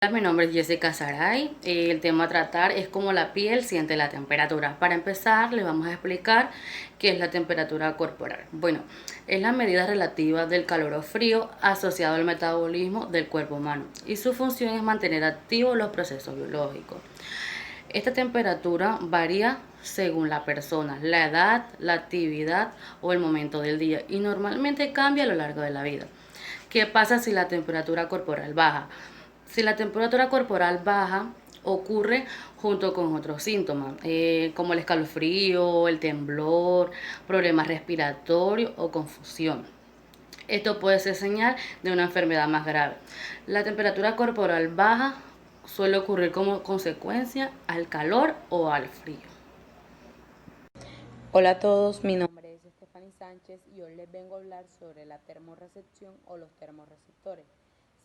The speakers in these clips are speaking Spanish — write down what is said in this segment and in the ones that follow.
Mi nombre es Jessica Saray. El tema a tratar es cómo la piel siente la temperatura. Para empezar, les vamos a explicar qué es la temperatura corporal. Bueno, es la medida relativa del calor o frío asociado al metabolismo del cuerpo humano y su función es mantener activos los procesos biológicos. Esta temperatura varía según la persona, la edad, la actividad o el momento del día y normalmente cambia a lo largo de la vida. ¿Qué pasa si la temperatura corporal baja? Si la temperatura corporal baja, ocurre junto con otros síntomas, como el escalofrío, el temblor, problemas respiratorios o confusión. Esto puede ser señal de una enfermedad más grave. La temperatura corporal baja suele ocurrir como consecuencia al calor o al frío. Hola a todos, mi nombre es Stephanie Sánchez y hoy les vengo a hablar sobre la termorrecepción o los termorreceptores.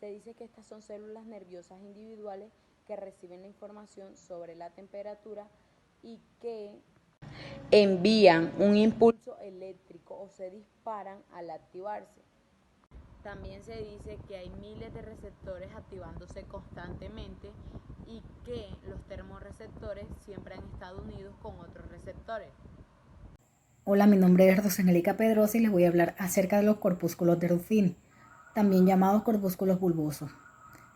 Se dice que estas son células nerviosas individuales que reciben la información sobre la temperatura y que envían un impulso eléctrico o se disparan al activarse. También se dice que hay miles de receptores activándose constantemente y que los termorreceptores siempre han estado unidos con otros receptores. Hola, mi nombre es Rosangélica Pedrosa y les voy a hablar acerca de los corpúsculos de Ruffini, también llamados corpúsculos bulbosos.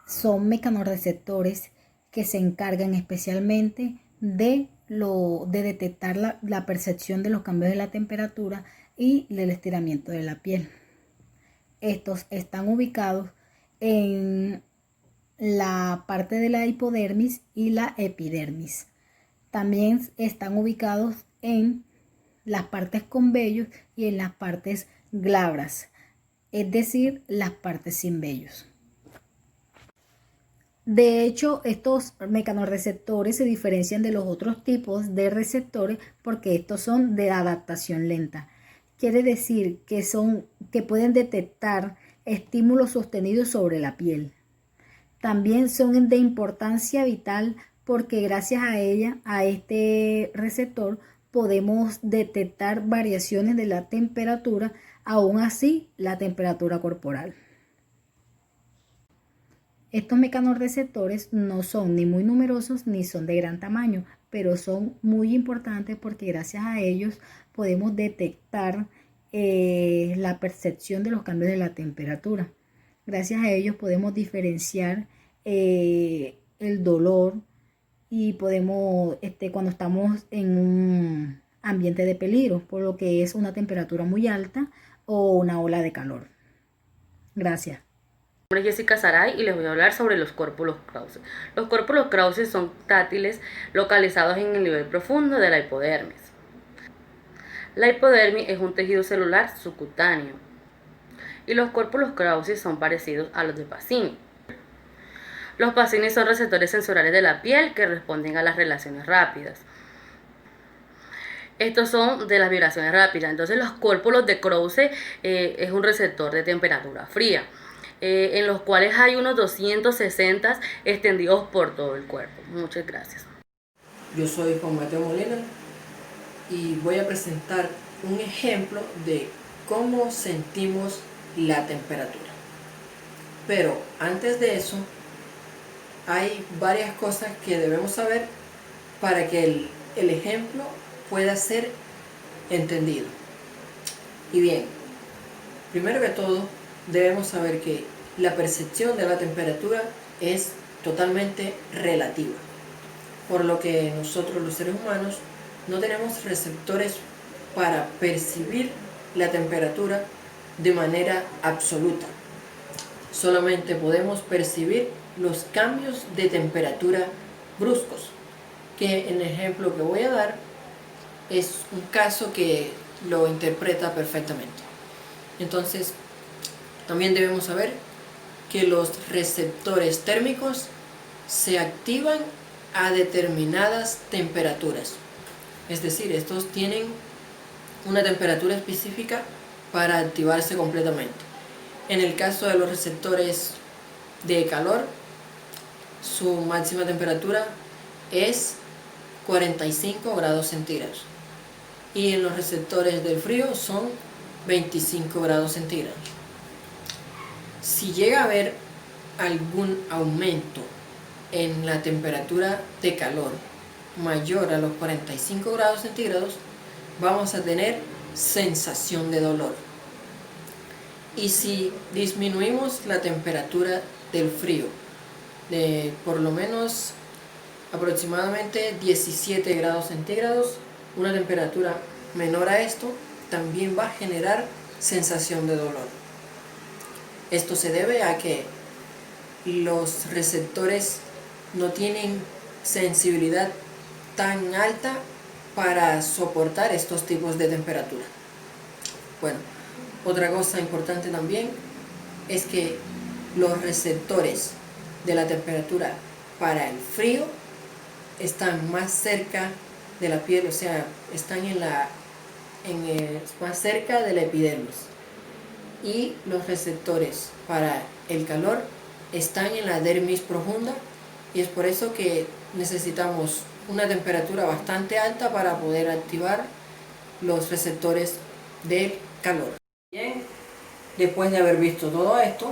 Son mecanorreceptores que se encargan especialmente de detectar la percepción de los cambios de la temperatura y del estiramiento de la piel. Estos están ubicados en la parte de la hipodermis y la epidermis. También están ubicados en las partes con vellos y en las partes glabras, es decir, las partes sin vellos. De hecho, estos mecanorreceptores se diferencian de los otros tipos de receptores porque estos son de adaptación lenta. Quiere decir que pueden detectar estímulos sostenidos sobre la piel. También son de importancia vital porque gracias a este receptor, podemos detectar variaciones de la temperatura, aún así la temperatura corporal. Estos mecanorreceptores no son ni muy numerosos ni son de gran tamaño, pero son muy importantes porque gracias a ellos podemos detectar la percepción de los cambios de la temperatura. Gracias a ellos podemos diferenciar el dolor y podemos, cuando estamos en un ambiente de peligro, por lo que es una temperatura muy alta o una ola de calor. Gracias. Mi nombre es Jessica Saray y les voy a hablar sobre los córpulos Krause. Los córpulos Krause son táctiles localizados en el nivel profundo de la hipodermis. La hipodermis es un tejido celular subcutáneo y los córpulos Krause son parecidos a los de Pacini. Los Pacini son receptores sensoriales de la piel que responden a las relaciones rápidas. Estos son de las vibraciones rápidas. Entonces los córpulos de Krause es un receptor de temperatura fría, en los cuales hay unos 260 extendidos por todo el cuerpo. Muchas gracias. Yo soy Juan Mateo Molina y voy a presentar un ejemplo de cómo sentimos la temperatura. Pero antes de eso, hay varias cosas que debemos saber para que el ejemplo pueda ser entendido. Y bien, primero que todo, debemos saber que la percepción de la temperatura es totalmente relativa, por lo que nosotros los seres humanos no tenemos receptores para percibir la temperatura de manera absoluta. Solamente podemos percibir los cambios de temperatura bruscos, que en el ejemplo que voy a dar es un caso que lo interpreta perfectamente. Entonces, también debemos saber que los receptores térmicos se activan a determinadas temperaturas. Es decir, estos tienen una temperatura específica para activarse completamente. En el caso de los receptores de calor, su máxima temperatura es 45 grados centígrados. Y en los receptores del frío son 25 grados centígrados. Si llega a haber algún aumento en la temperatura de calor mayor a los 45 grados centígrados, vamos a tener sensación de dolor. Y si disminuimos la temperatura del frío de por lo menos aproximadamente 17 grados centígrados, una temperatura menor a esto también va a generar sensación de dolor. Esto se debe a que los receptores no tienen sensibilidad tan alta para soportar estos tipos de temperatura. Bueno, otra cosa importante también es que los receptores de la temperatura para el frío están más cerca de la piel, o sea, están más cerca de la epidermis, y los receptores para el calor están en la dermis profunda, y es por eso que necesitamos una temperatura bastante alta para poder activar los receptores del calor. Bien, después de haber visto todo esto,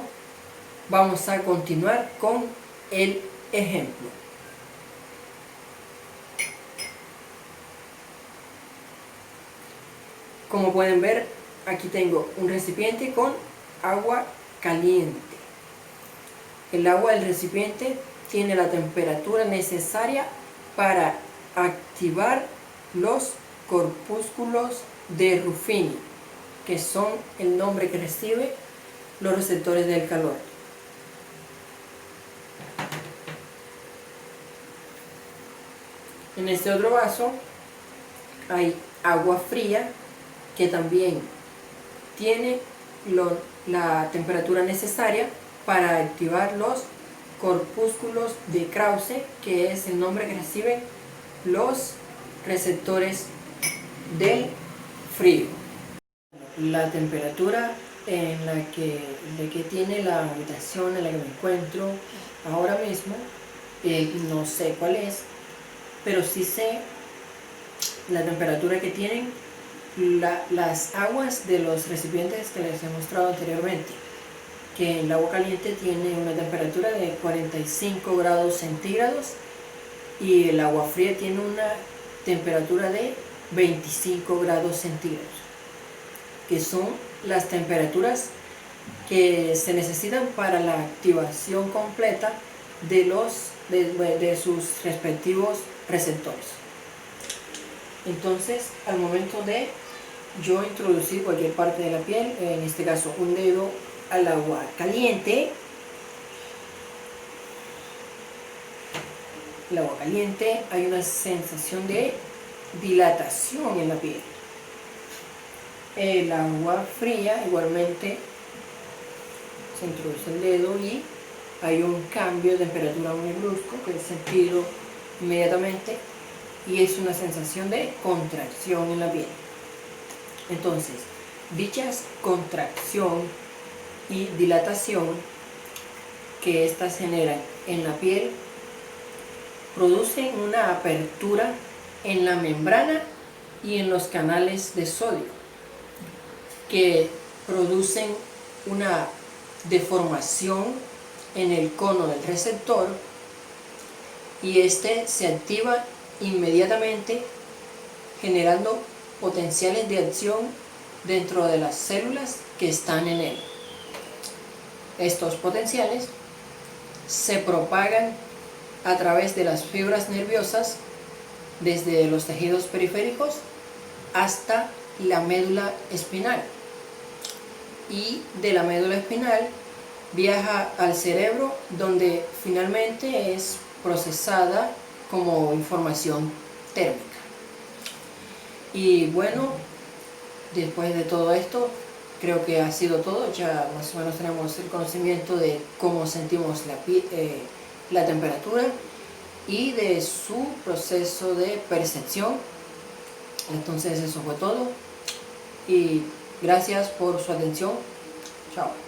vamos a continuar con el ejemplo. Como pueden ver, aquí tengo un recipiente con agua caliente. El agua del recipiente tiene la temperatura necesaria para activar los corpúsculos de Ruffini, que son el nombre que recibe los receptores del calor. En este otro vaso hay agua fría que también tiene la temperatura necesaria para activar los corpúsculos de Krause, que es el nombre que reciben los receptores del frío. La temperatura en la que tiene la habitación en la que me encuentro ahora mismo, no sé cuál es, pero sí sé la temperatura que tienen las aguas de los recipientes que les he mostrado anteriormente, que el agua caliente tiene una temperatura de 45 grados centígrados y el agua fría tiene una temperatura de 25 grados centígrados, que son las temperaturas que se necesitan para la activación completa de sus respectivos receptores. Entonces, al momento de yo introducir cualquier parte de la piel, en este caso un dedo al agua caliente, el agua caliente, hay una sensación de dilatación en la piel. El agua fría igualmente se introduce el dedo y hay un cambio de temperatura muy brusco que es sentido inmediatamente, y es una sensación de contracción en la piel. Entonces, dichas contracción y dilatación que éstas generan en la piel producen una apertura en la membrana y en los canales de sodio, que producen una deformación en el cono del receptor, y este se activa inmediatamente generando potenciales de acción dentro de las células que están en él. Estos potenciales se propagan a través de las fibras nerviosas desde los tejidos periféricos hasta la médula espinal, y de la médula espinal viaja al cerebro, donde finalmente es procesada como información térmica. Y bueno, después de todo esto, creo que ha sido todo. Ya más o menos tenemos el conocimiento de cómo sentimos la temperatura y de su proceso de percepción. Entonces eso fue todo y gracias por su atención. Chao.